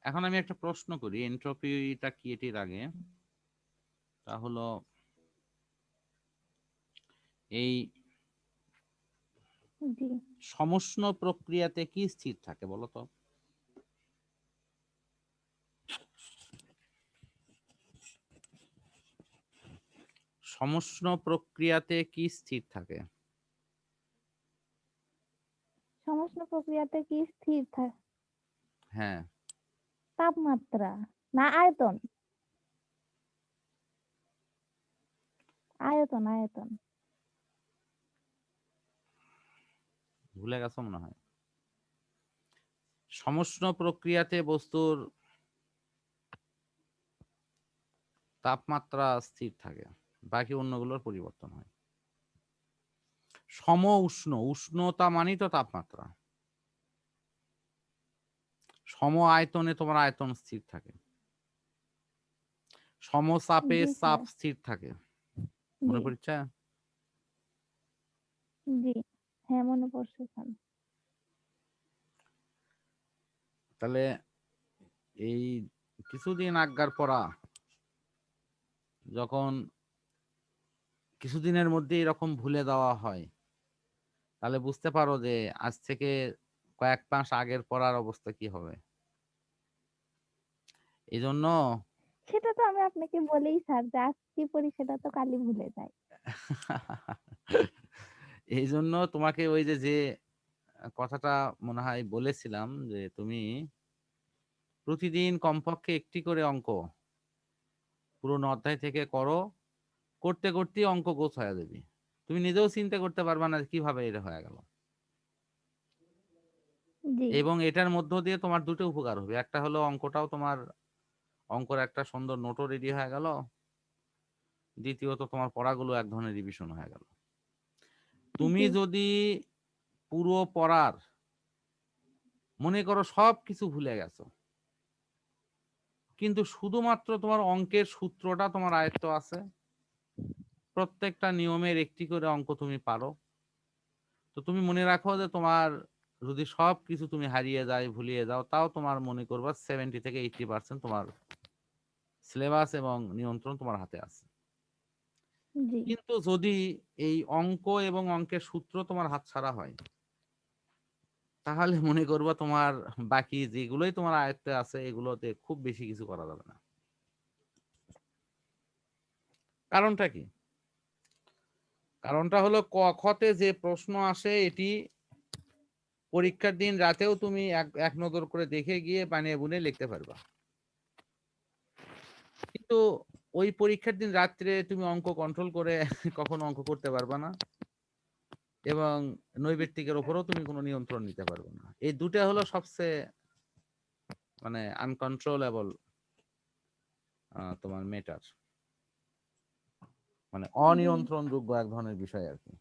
এখন আমি একটা প্রশ্ন করি, এন্ট্রপিটা কি এটির আগে। তা হলো এই সমষ্ণ প্রক্রিয়াতে কি স্থির থাকে বলো তো? সমষ্ণ প্রক্রিয়াতে কি স্থির থাকে? সমষ্ণ প্রক্রিয়াতে কি স্থির থাকে? হ্যাঁ, তাপমাত্রা না আয়তন? আয়তন আয়তন। ভুলে গেছো মনে হয়। সমষ্ণ প্রক্রিয়াতে বস্তুর তাপমাত্রা স্থির থাকে, বাকি অন্যগুলোর পরিবর্তন হয়। সম উষ্ণ, উষ্ণতা মানেই তো তাপমাত্রা। সম আয়তনে তোমার আয়তন স্থির থাকে, সমচাপে জি চাপ স্যার। স্থির থাকে। জি মনে পড়ছে? জি হ্যাঁ মনে পড়ছে স্যার। তাহলে এই কিছুদিন আগগার পড়া যখন কিছুদিনের মধ্যে এরকম ভুলে দেওয়া হয়, তাহলে বুঝতে পারো যে আজ থেকে কয়েক মাস আগের পড়ার অবস্থা কি হবে। এই জন্য সেটা তো আমি আপনাকে বলেই স্যার যে আজ কি পড়ি সেটা তো কালই ভুলে যায়। এই জন্য তোমাকে ওই যে যে কথাটা মনে হয় বলেছিলাম যে তুমি প্রতিদিন কমপক্ষে একটি করে অঙ্ক পুরোনো অধ্যায় থেকে করো, করতে করতেই অঙ্ক গোছ হয়ে যাবে। তুমি নিজেও চিন্তা করতে পারবা না কিভাবে এটা হয়ে গেল। জি এবং এটার মধ্য দিয়ে তোমার দুটো উপকার হবে, একটা হলো অঙ্কটাও তোমার, অঙ্কর একটা সুন্দর নোটও রেডি হয়ে গেল, দ্বিতীয়ত তোমার পড়াগুলো এক ধরনের রিভিশন হয়ে গেল। তুমি জি যদি পুরো পড়ার মনে করো সব কিছু ভুলে গেছো, কিন্তু শুধুমাত্র তোমার অঙ্কের সূত্রটা তোমার আয়ত্ত আছে, প্রত্যেকটা নিয়মের একটি করে অঙ্ক তুমি পারো, তো তুমি মনে রাখো যে তোমার যদি সব কিছু তুমি হারিয়ে যায় ভুলিয়ে যাও, তাও তোমার মনে করবা 70 থেকে 80% তোমার সিলেবাস এবং নিয়ন্ত্রণ তোমার হাতে আছে। জি কিন্তু যদি এই অঙ্ক এবং অঙ্কের সূত্র তোমার হাত ছাড়া হয়, তাহলে মনে করবা তোমার বাকি যেগুলোই তোমার আয়ত্তে আছে এগুলোতে খুব বেশি কিছু করা যাবে না। কারণটা কি? কারণটা হলো ক খতে যে প্রশ্ন আসে এটি পরীক্ষার দিন রাতেও তুমি এক এক নজর করে দেখে গিয়ে বানিয়ে বুনিয়ে লিখতে পারবা, কিন্তু ওই পরীক্ষার দিন রাত্রে তুমি অঙ্ক কন্ট্রোল করে কখনো অঙ্ক করতে পারবা না, এবং নৈবেত্তিকের ওপরও তুমি কোনো নিয়ন্ত্রণ নিতে পারবে না। এই দুটা হলো সবচেয়ে মানে আনকন্ট্রোলেবল তোমার মেটার, মানে জি অনিয়ন্ত্রণযোগ্য এক ধরনের বিষয় আর কি।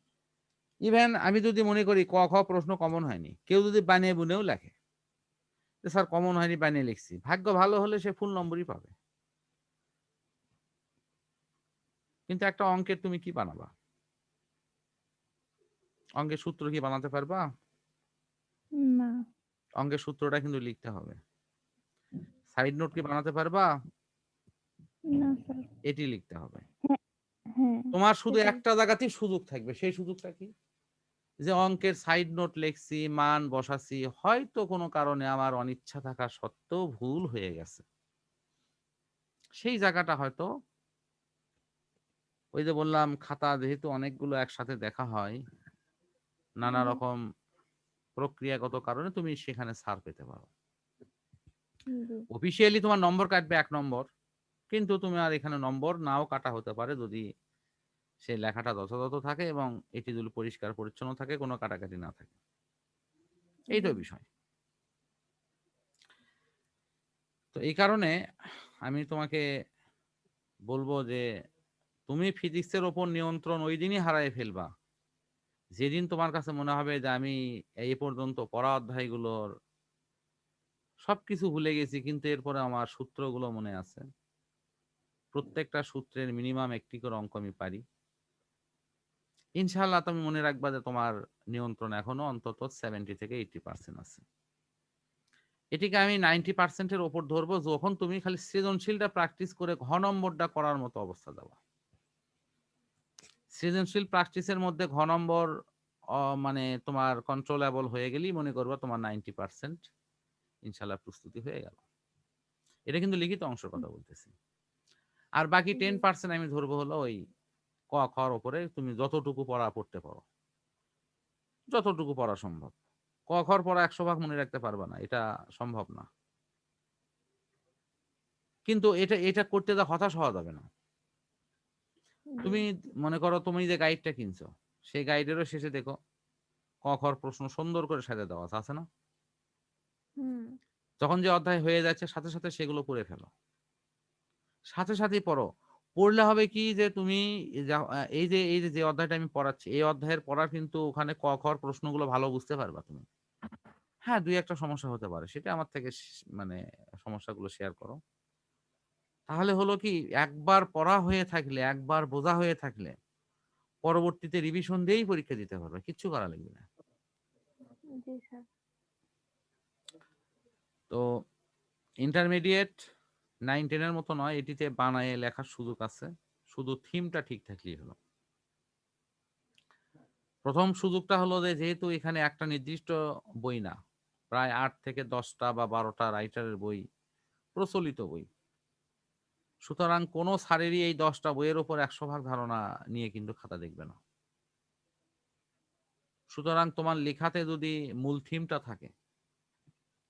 ইভেন আমি যদি মনে করি ক খ প্রশ্ন কমন হয়নি, কেউ যদি বানিয়ে বুনেও লেখে যে স্যার কমন হয়নি বানিয়ে লিখছি, ভাগ্য ভালো হলে সে ফুল নম্বরই পাবে। কিন্তু একটা অঙ্কের তুমি কি বানাবা? অঙ্কের সূত্র কি বানাতে পারবা? না অঙ্কের সূত্রটা কিন্তু লিখতে হবে। সাইড নোট কি বানাতে পারবা? না স্যার। এটি লিখতে হবে। হ্যাঁ হ্যাঁ তোমার শুধু সেটাই। একটা জায়গাতেই সুযোগ থাকবে, সেই সুযোগটা কি? যে অঙ্কের সাইড নোট লিখছি, মান বসাছি, হয়তো কোনো কারণে আমার অনিচ্ছা থাকা সত্ত্বেও ভুল হয়ে গেছে, সেই জায়গাটা হয়তো ওই যে বললাম খাতা যেহেতু অনেকগুলো একসাথে দেখা হয়, নানা জি রকম প্রক্রিয়াগত কারণে তুমি সেখানে ছাড় পেতে পারো। জি অফিসিয়ালি তোমার নম্বর কাটবে 1 নম্বর, কিন্তু তুমি আর এখানে নম্বর নাও কাটা হতে পারে যদি সেই লেখাটা যথাযথ থাকে এবং এটি যদি পরিষ্কার পরিচ্ছন্ন থাকে, কোনো কাটাকাটি না থাকে। এই তো জি বিষয়। তো এই কারণে আমি তোমাকে বলবো যে তুমি ফিজিক্সের ওপর নিয়ন্ত্রণ ওই দিনই হারায় ফেলবা যেদিন তোমার কাছে মনে হবে যে আমি এই পর্যন্ত পড়া অধ্যায়গুলোর সবকিছু ভুলে গেছি, কিন্তু এরপরে আমার সূত্রগুলো মনে আছে, প্রত্যেকটা সূত্রের মিনিমাম একটি করে অঙ্ক আমি পারি, ইনশাআল্লাহ তুমি মনে রাখবা যে তোমার নিয়ন্ত্রণ এখনো অন্তত 70 থেকে 80% আছে। এটিকে আমি 90% এর ওপর ধরবো যখন তুমি খালি সৃজনশীলটা প্র্যাকটিস করে ঘ নম্বরটা করার মতো অবস্থা যাবা। সৃজনশীল প্র্যাকটিসের মধ্যে ঘ নম্বর মানে তোমার কন্ট্রোলেবল হয়ে গেলেই মনে করবা তোমার 90% ইনশাআল্লাহ প্রস্তুতি হয়ে গেল। এটা কিন্তু লিখিত অংশের কথা বলতেছি। আর বাকি জি 10% আমি ধরবো হলো ওই ক খর উপরে তুমি যতটুকু পড়তে পারো, যতটুকু পড়া সম্ভব। ক খর পড়া 100 ভাগ মনে রাখতে পারবা না, এটা সম্ভব না। কিন্তু এটা করতে যা হতাশ হওয়া যাবে না। জি তুমি মনে করো তুমি যে গাইডটা কিনছো, সেই গাইডেরও শেষে দেখো ক খর প্রশ্ন সুন্দর করে সাজা দেওয়া আছে না? হুম যখন যে অধ্যায় হয়ে যাচ্ছে সাথে সাথে সেগুলো পড়ে ফেলো, সাথে সাথেই পড়ো। পড়লে হবে কি যে তুমি এই যে অধ্যায়টা আমি পড়াচ্ছি এই অধ্যায়ের পড়ার কিন্তু ওখানে ক খর প্রশ্নগুলো ভালো বুঝতে পারবা তুমি। হ্যাঁ, দুই একটা সমস্যা হতে পারে, সেটা আমার থেকে মানে সমস্যাগুলো শেয়ার করো। তাহলে হলো কি, একবার পড়া হয়ে থাকলে, একবার বোঝা হয়ে থাকলে পরবর্তীতে রিভিশন দিয়েই পরীক্ষা দিতে পারবে, কিচ্ছু করা লাগবে না। জি স্যার তো ইন্টারমিডিয়েট 9-10 এর মতো নয়, এটিতে বানায়ে লেখার সুযোগ আছে, শুধু থিমটা ঠিক থাকলেই হলো। প্রথম সুযোগটা হলো যে যেহেতু এখানে একটা নির্দিষ্ট বই না, প্রায় 8 থেকে 10টা বা 12টা রাইটারের বই, প্রচলিত বই, সুতরাং কোনো স্যারেরই এই 10টা বইয়ের উপর 100 ভাগ ধারণা নিয়ে কিন্তু খাতা দেখবে না। সুতরাং তোমার লেখাতে যদি মূল থিমটা থাকে,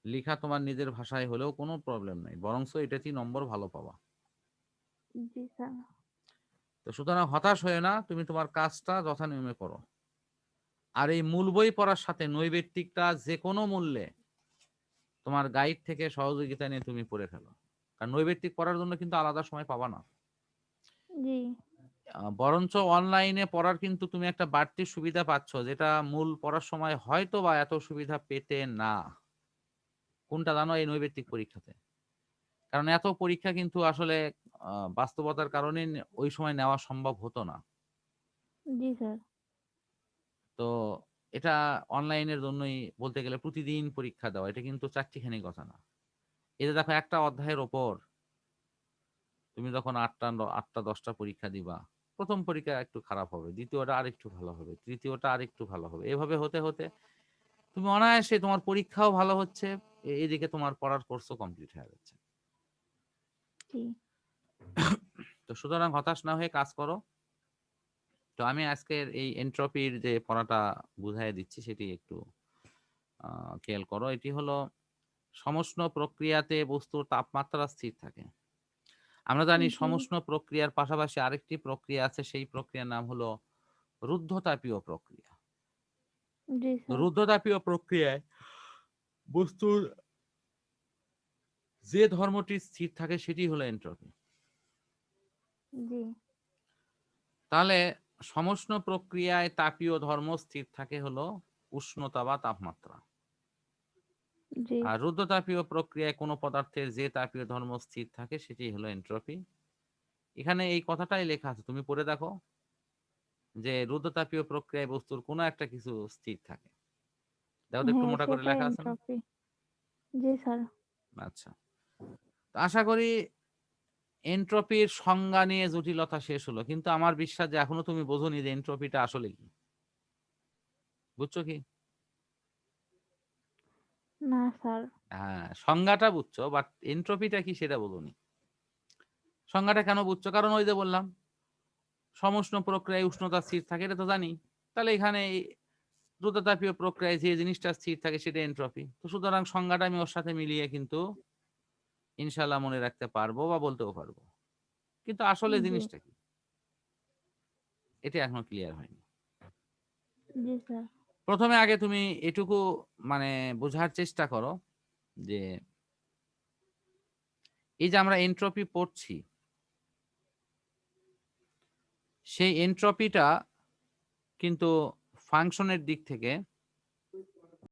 লেখা তোমার নিজের ভাষায় হলেও কোনো প্রবলেম নাই, বরঞ্চ এটাতেই নম্বর ভালো পাবা। জি স্যার তো সুতরাং হতাশ হয়ে না, তুমি তোমার কাজটা যথানিয়মে করো। আর এই মূল বই পড়ার সাথে নৈবেত্তিকটা যে কোনো মূল্যে তোমার গাইড থেকে সহযোগিতা নিয়ে তুমি পড়ে ফেলো। কারণ নৈবেত্তিক পড়ার জন্য কিন্তু আলাদা সময় পাবা না। জি বরঞ্চ অনলাইনে পড়ার কিন্তু তুমি একটা বাড়তি সুবিধা পাচ্ছ, যেটা মূল পড়ার সময় হয়তো বা এত সুবিধা পেতে না। কোনটা জানো? এই নৈবেত্তিক পরীক্ষাতে। কারণ এত পরীক্ষা কিন্তু আসলে বাস্তবতার কারণে ওই সময় নেওয়া সম্ভব হতো না। জি স্যার তো এটা অনলাইনের জন্যই বলতে গেলে প্রতিদিন পরীক্ষা দেওয়া, এটা কিন্তু চারটিখানি কথা না। এটা দেখো, একটা অধ্যায়ের ওপর তুমি যখন 8টা 10টা পরীক্ষা দিবা, প্রথম পরীক্ষা একটু খারাপ হবে, দ্বিতীয়টা আরেকটু ভালো হবে, তৃতীয়টা আরেকটু ভালো হবে, এভাবে হতে হতে তুমি অনায়াসে তোমার পরীক্ষাও ভালো হচ্ছে, এদিকে তোমার পড়ার কোর্সও কমপ্লিট হয়ে যাচ্ছে। জি তো সুতরাং হতাশ না হয়ে কাজ করো। তো আমি আজকের এই এন্ট্রপির যে পড়াটা বুঝাই দিচ্ছি সেটি একটু খেয়াল করো। এটি হলো সমুষ্ণ প্রক্রিয়াতে বস্তুর তাপমাত্রা স্থির থাকে। আমরা জানি জি সমুষ্ণ প্রক্রিয়ার পাশাপাশি আরেকটি প্রক্রিয়া আছে, সেই প্রক্রিয়ার নাম হলো রুদ্ধতাপীয় প্রক্রিয়া। জি স্যার রুদ্ধতাপীয় প্রক্রিয়ায় বস্তুর যে ধর্মটি স্থির থাকে সেটি হলো এন্ট্রপি। জি তাহলে সমুষ্ণ প্রক্রিয়ায় তাপীয় ধর্ম স্থির থাকে হলো উষ্ণতা বা তাপমাত্রা। জি আর রুদ্ধতাপীয় প্রক্রিয়ায় কোনো পদার্থের যে তাপীয় ধর্ম স্থির থাকে সেটি হলো এন্ট্রপি। এখানে এই কথাটাই লেখা আছে, তুমি পড়ে দেখো যে রুদ্ধতাপীয় প্রক্রিয়ায় বস্তুর কোনো একটা কিছু স্থির থাকে। দেখো তো একটু হ্যাঁ মোটা করে সেটাই লেখা আছে না? এনট্রপি জি স্যার আচ্ছা, তো আশা করি এন্ট্রপির সংজ্ঞা নিয়ে জটিলতা শেষ হলো, কিন্তু আমার বিশ্বাস যে এখনো তুমি বোঝোনি যে এন্ট্রপিটা আসলে কি। বুঝছো কি? না স্যার হ্যাঁ, সংজ্ঞাটা বুঝছো, বাট এন্ট্রপিটা কি সেটা বোঝোনি। সংজ্ঞাটা কেন বুঝছো? কারণ ওই যে বললাম সমুষ্ণ প্রক্রিয়ায় উষ্ণতা স্থির থাকে, এটা তো জানি। তাহলে এখানে এই রুদ্ধতাপীয় প্রক্রিয়ায় যে জিনিসটা স্থির থাকে সেটা এন্ট্রপি। তো সুতরাং সংজ্ঞাটা আমি ওর সাথে মিলিয়ে কিন্তু ইনশাল্লাহ মনে রাখতে পারবো বা বলতেও পারবো। কিন্তু আসলে জি জিনিসটা কি, এটা এখনো ক্লিয়ার হয়নি। জি স্যার প্রথমে আগে তুমি এটুকু মানে বোঝার চেষ্টা করো যে এই যে আমরা এন্ট্রপি পড়ছি, সেই এন্ট্রপিটা কিন্তু ফাংশনের দিক থেকে